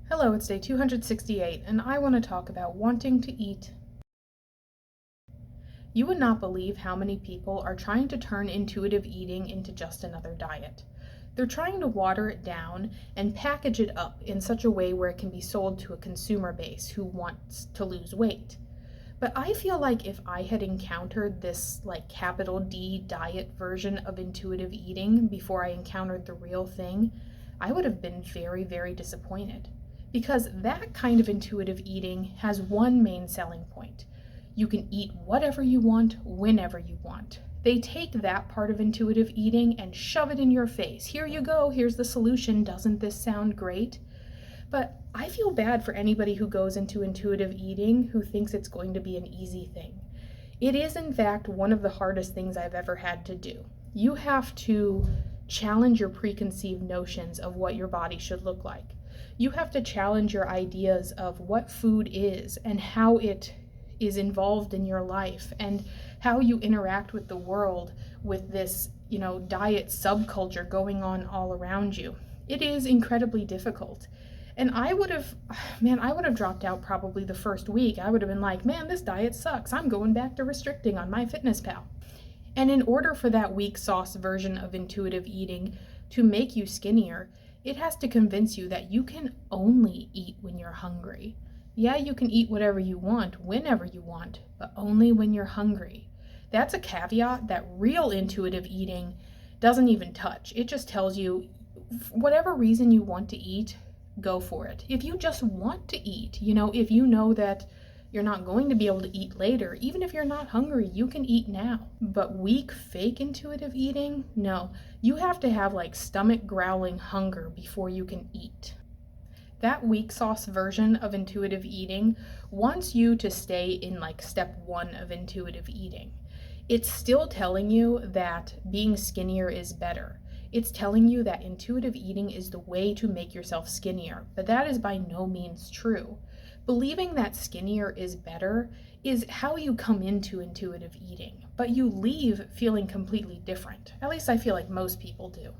Hello, it's day 268, and I want to talk about wanting to eat. You would not believe how many people are trying to turn intuitive eating into just another diet. They're trying to water it down and package it up in such a way where it can be sold to a consumer base who wants to lose weight. But I feel like if I had encountered this capital D diet version of intuitive eating before I encountered the real thing, I would have been very, very disappointed. Because that kind of intuitive eating has one main selling point. You can eat whatever you want, whenever you want. They take that part of intuitive eating and shove it in your face. Here you go, here's the solution. Doesn't this sound great? But I feel bad for anybody who goes into intuitive eating who thinks it's going to be an easy thing. It is, in fact, one of the hardest things I've ever had to do. You have to challenge your preconceived notions of what your body should look like. You have to challenge your ideas of what food is and how it is involved in your life and how you interact with the world with this, diet subculture going on all around you. It is incredibly difficult. And I would have dropped out probably the first week. I would have been like, man, this diet sucks. I'm going back to restricting on MyFitnessPal. And in order for that weak sauce version of intuitive eating to make you skinnier, it has to convince you that you can only eat when you're hungry. Yeah, you can eat whatever you want, whenever you want, but only when you're hungry. That's a caveat that real intuitive eating doesn't even touch. It just tells you, whatever reason you want to eat, go for it. If you just want to eat, if you know that you're not going to be able to eat later, even if you're not hungry, you can eat now. But weak, fake intuitive eating, no. You have to have stomach growling hunger before you can eat. That weak sauce version of intuitive eating wants you to stay in step one of intuitive eating. It's still telling you that being skinnier is better. It's telling you that intuitive eating is the way to make yourself skinnier, but that is by no means true. Believing that skinnier is better is how you come into intuitive eating, but you leave feeling completely different. At least I feel like most people do.